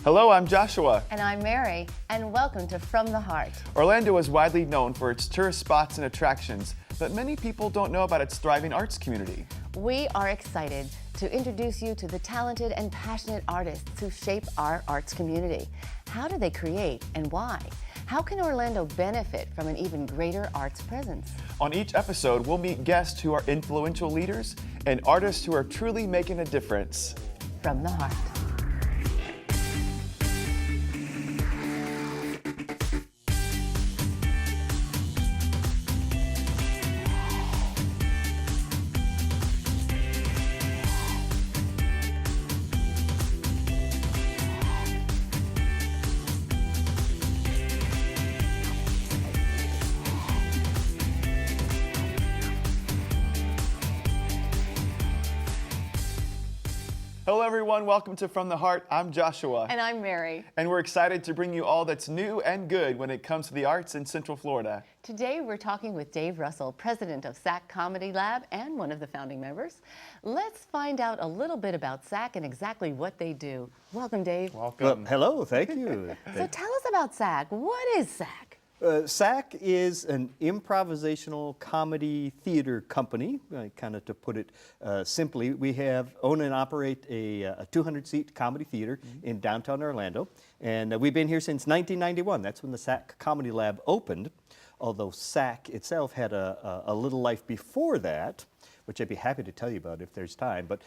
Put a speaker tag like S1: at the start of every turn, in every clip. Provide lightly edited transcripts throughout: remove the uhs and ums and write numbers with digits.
S1: Hello, I'm Joshua.
S2: And I'm Mary, and welcome to From the Heart.
S1: Orlando is widely known for its tourist spots and attractions, but many people don't know about its thriving arts community.
S2: We are excited to introduce you to the talented and passionate artists who shape our arts community. How do they create and why? How can Orlando benefit from an even greater arts presence?
S1: On each episode, we'll meet guests who are influential leaders and artists who are truly making a difference.
S2: From the Heart.
S1: Hello, everyone. Welcome to From the Heart. I'm Joshua.
S2: And I'm Mary.
S1: And we're excited to bring you all that's new and good when it comes to the arts in Central Florida.
S2: Today we're talking with Dave Russell, president of SAK Comedy Lab and one of the founding members. Let's find out a little bit about SAK and exactly what they do. Welcome, Dave.
S1: Welcome.
S3: Well, hello, thank you.
S2: So tell us about SAK. What is SAK?
S3: SAK is an improvisational comedy theater company, kind of to put it simply. We own and operate a 200-seat comedy theater in downtown Orlando, and we've been here since 1991. That's when the SAK Comedy Lab opened, although SAK itself had a little life before that, which I'd be happy to tell you about if there's time. But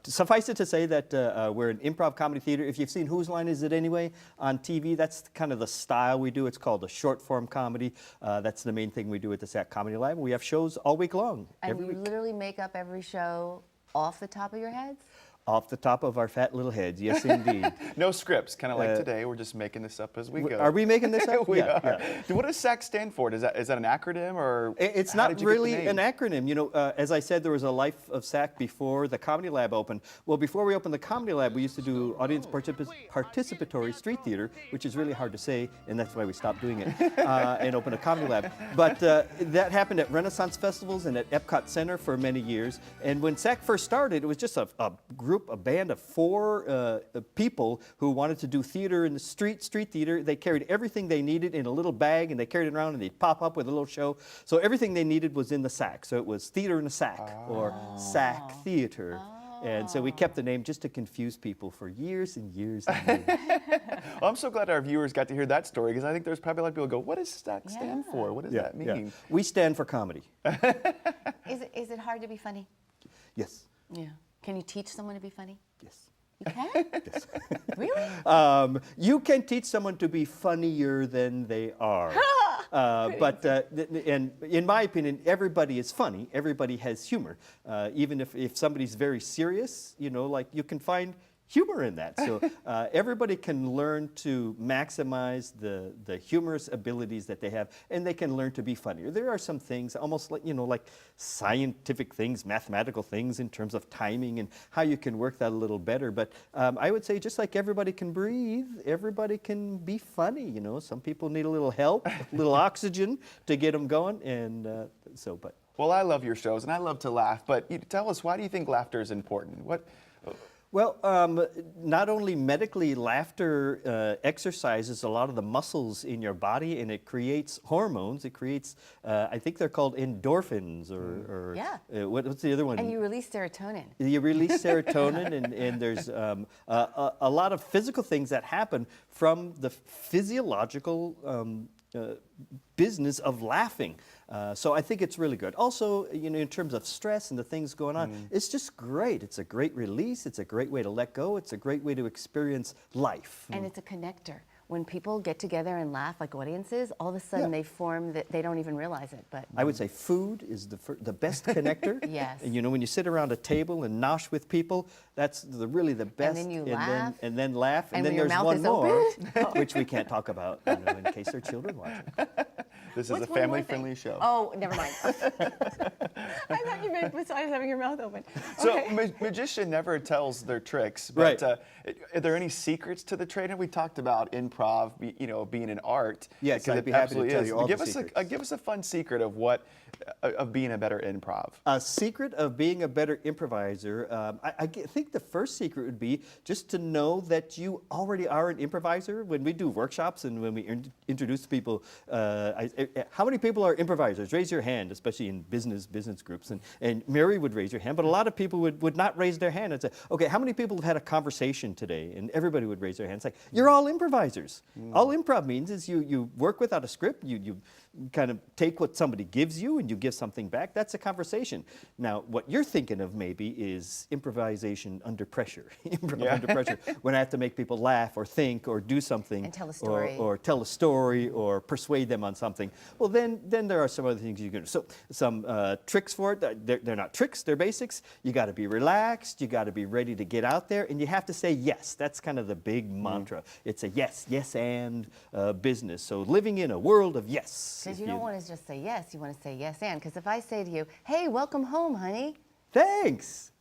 S3: suffice it to say that we're an improv comedy theater. If you've seen Whose Line Is It Anyway on TV, that's kind of the style we do. It's called a short form comedy. That's the main thing we do at the SAK Comedy Lab. We have shows all week long,
S2: And
S3: every
S2: you
S3: week.
S2: literally make up every show off the top of your heads?
S3: Off the top of our fat little heads, yes indeed.
S1: No scripts, kind of like today. We're just making this up as we go.
S3: Are we making this up?
S1: We
S3: Yeah,
S1: are.
S3: yeah.
S1: What does SAK stand for? Is that an acronym or?
S3: It's
S1: how
S3: not
S1: did you get the
S3: really
S1: name?
S3: an acronym. You know, as I said, there was a life of SAK before the Comedy Lab opened. Well, before we opened the Comedy Lab, we used to do audience participatory street theater, which is really hard to say, and that's why we stopped doing it, and opened a Comedy Lab. But that happened at Renaissance festivals and at Epcot Center for many years. And when SAK first started, it was just a band of 4 people who wanted to do theater in the street theater. They carried everything they needed in a little bag, and they carried it around, and they'd pop up with a little show. So everything they needed was in the SAK. So it was theater in a SAK, or SAK theater. And so we kept the name just to confuse people for years and years and years.
S1: Well, I'm so glad our viewers got to hear that story, because I think there's probably a lot of people who go, what does SAK stand for? What does that mean?
S3: We stand for comedy.
S2: Is it hard to be funny?
S3: Yes.
S2: Yeah. Can you teach someone to be funny?
S3: Yes.
S2: You can?
S3: Yes.
S2: Really?
S3: You can teach someone to be funnier than they are. And in my opinion, everybody is funny. Everybody has humor. Even if somebody's very serious, you know, like you can find humor in that. So everybody can learn to maximize the humorous abilities that they have, and they can learn to be funnier. There are some things, almost like, you know, like scientific things, mathematical things in terms of timing and how you can work that a little better. But I would say just like everybody can breathe, everybody can be funny. You know, some people need a little help, a little oxygen to get them going, and but.
S1: Well, I love your shows, and I love to laugh, but tell us, why do you think laughter is important?
S3: Well, not only medically, laughter exercises a lot of the muscles in your body, and it creates hormones. It creates, I think they're called endorphins, or what's the other one?
S2: And you release serotonin.
S3: You release serotonin, and there's a lot of physical things that happen from the physiological business of laughing. So I think it's really good. Also, you know, in terms of stress and the things going on, it's just great. It's a great release. It's a great way to let go. It's a great way to experience life.
S2: And it's a connector. When people get together and laugh like audiences, all of a sudden they form that they don't even realize it. But
S3: I would say food is the best connector.
S2: Yes.
S3: And you know, when you sit around a table and nosh with people, that's really the best.
S2: And then you laugh.
S3: And then laugh.
S2: And
S3: then
S2: when your
S3: there's
S2: mouth
S3: one
S2: is
S3: more,
S2: open.
S3: which we can't talk about, you know, in case there are children watching.
S1: This is
S2: What's
S1: a
S2: one more
S1: family-friendly
S2: thing?
S1: show.
S2: Oh, never mind. I thought you meant besides having your mouth open.
S1: So
S2: Okay.
S1: magician never tells their tricks, but
S3: Right.
S1: are there any secrets to the trade? And we talked about improv, being an art.
S3: Yes,
S1: because
S3: I'd
S1: it
S3: be happy to
S1: absolutely
S3: tell
S1: is.
S3: you all the
S1: Give us
S3: secrets.
S1: give us a fun secret of of being a better improv.
S3: A secret of being a better improviser, think the first secret would be just to know that you already are an improviser. When we do workshops and when we introduce people, how many people are improvisers? Raise your hand, especially in business groups. And Mary would raise her hand, but a lot of people would not raise their hand and say, okay, how many people have had a conversation today? And everybody would raise their hand. It's like, you're all improvisers. All improv means is you work without a script, you kind of take what somebody gives you and you give something back. That's a conversation. Now, what you're thinking of maybe is improvisation under pressure. Under pressure, when I have to make people laugh or think or do something.
S2: And tell a story.
S3: Or tell a story or persuade them on something. Well, then there are some other things you can do. So some tricks for it. They're not tricks, they're basics. You got to be relaxed. You got to be ready to get out there. And you have to say yes. That's kind of the big mantra. It's a yes and business. So living in a world of yes.
S2: Because you don't want to just say yes, you want to say yes and. Because if I say to you, hey, welcome home, honey.
S3: Thanks.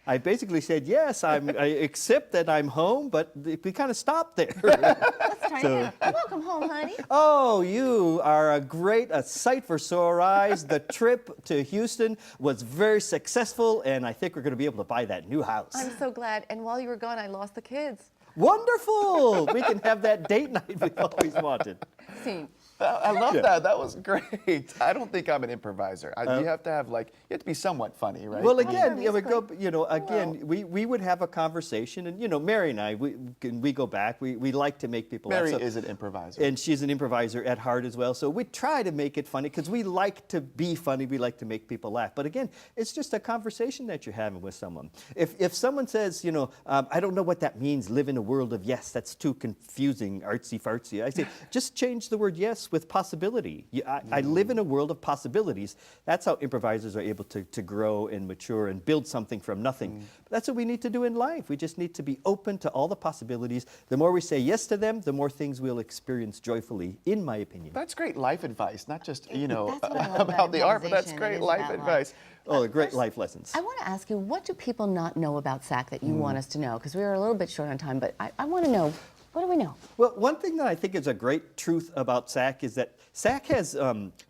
S3: I basically said yes. I accept that I'm home, but we kind of stopped there.
S2: Let's try again. Welcome home, honey.
S3: Oh, you are a sight for sore eyes. The trip to Houston was very successful, and I think we're going to be able to buy that new house.
S2: I'm so glad. And while you were gone, I lost the kids.
S3: Wonderful! We can have that date night we've always wanted.
S2: Scene.
S1: I love that. That was great. I don't think I'm an improviser. You have to have you have to be somewhat funny, right?
S3: Well, again, we
S2: musically.
S3: we would have a conversation, and Mary and I, we go back. We like to make people
S1: Mary
S3: laugh.
S1: is an improviser.
S3: And she's an improviser at heart as well. So we try to make it funny because we like to be funny. We like to make people laugh. But again, it's just a conversation that you're having with someone. If someone says, I don't know what that means, live in a world of yes, that's too confusing, artsy fartsy. I say, just change the word yes with possibility. I live in a world of possibilities. That's how improvisers are able to grow and mature and build something from nothing. But that's what we need to do in life. We just need to be open to all the possibilities. The more we say yes to them, the more things we'll experience joyfully, in my opinion.
S1: That's great life advice, not just,
S2: That's what I love
S1: about the art, but that's
S2: improvisation.
S1: great
S2: It is
S1: life
S2: about life.
S1: advice.
S3: Oh, great life lessons.
S2: I want to ask you, what do people not know about SAK that you want us to know? Because we were a little bit short on time, but I want to know, what do we know?
S3: Well, one thing that I think is a great truth about SAK is that SAK has,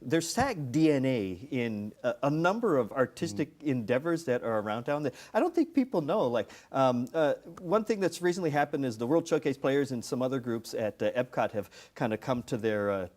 S3: there's SAK DNA in a number of artistic endeavors that are around town that I don't think people know. Like, one thing that's recently happened is the World Showcase players and some other groups at Epcot have kind of come to their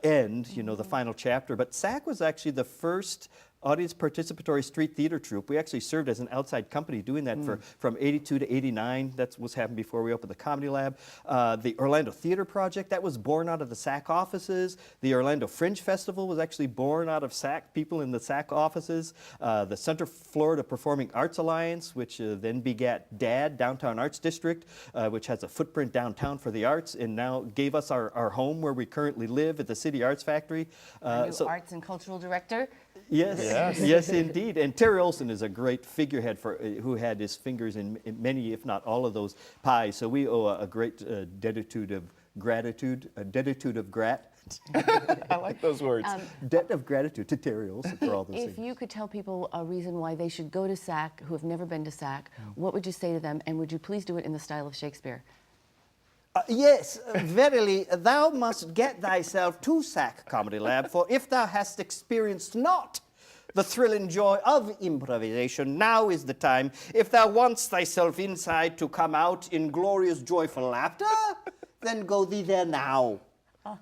S3: end, the final chapter. But SAK was actually the first audience participatory street theater troupe. We actually served as an outside company doing that from 82 to 89. That's what's happened before we opened the Comedy Lab. The Orlando Theater Project, that was born out of the SAK offices. The Orlando Fringe Festival was actually born out of SAK, people in the SAK offices. The Central Florida Performing Arts Alliance, which then begat DAD, Downtown Arts District, which has a footprint downtown for the arts, and now gave us our home where we currently live at the City Arts Factory.
S2: Our new arts and cultural director.
S3: Yes, indeed. And Terry Olson is a great figurehead who had his fingers in many, if not all of those pies. So we owe a great deditude of gratitude,
S1: I like those words.
S3: debt of gratitude to Terry Olson for all those
S2: If
S3: things.
S2: you could tell people a reason why they should go to SAK who have never been to SAK, what would you say to them? And would you please do it in the style of Shakespeare?
S3: Yes, verily, thou must get thyself to SAK Comedy Lab, for if thou hast experienced not the thrill and joy of improvisation, now is the time. If thou wants thyself inside to come out in glorious, joyful laughter, then go thee there now.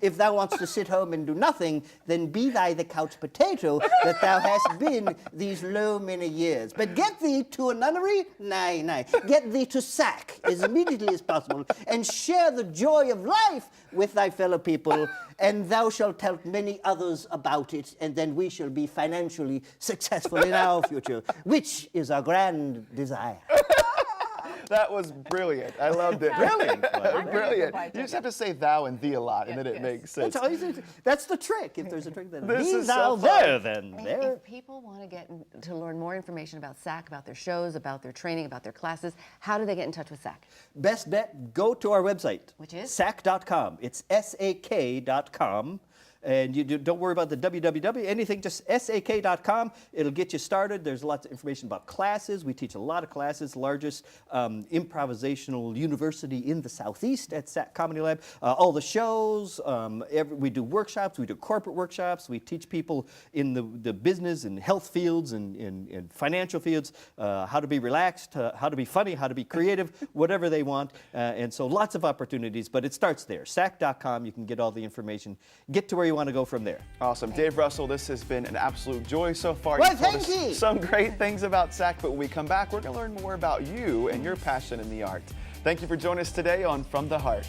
S3: If thou wants to sit home and do nothing, then be thy the couch potato that thou hast been these low many years. But get thee to a nunnery? Nay. Get thee to SAK as immediately as possible, and share the joy of life with thy fellow people, and thou shalt tell many others about it, and then we shall be financially successful in our future, which is our grand desire.
S1: That was brilliant. I loved it.
S3: Brilliant.
S1: Brilliant. You just have to say thou and thee a lot, and then it makes sense.
S3: That's all you do. That's the trick. If there's a trick, then
S1: This
S3: be
S1: is
S3: thou
S1: so
S3: there,
S1: fun.
S3: then
S2: And
S3: there.
S2: if people want to learn more information about SAK, about their shows, about their training, about their classes, how do they get in touch with SAK?
S3: Best bet, go to our website.
S2: Which is?
S3: SAK.com. It's SAK.com. And don't worry about the www, anything, just SAK.com. It'll get you started. There's lots of information about classes. We teach a lot of classes, largest improvisational university in the Southeast at SAK Comedy Lab. All the shows, we do workshops, we do corporate workshops. We teach people in the business and health fields and in financial fields how to be relaxed, how to be funny, how to be creative, whatever they want. And so lots of opportunities, but it starts there. SAK.com, you can get all the information. Get to where you want to go from there.
S1: Awesome. Dave Russell, this has been an absolute joy so far.
S3: Well,
S1: You've told
S3: thank
S1: us
S3: you.
S1: some great things about SAK, but when we come back, we're going to learn more about you and your passion in the art. Thank you for joining us today on From the Heart.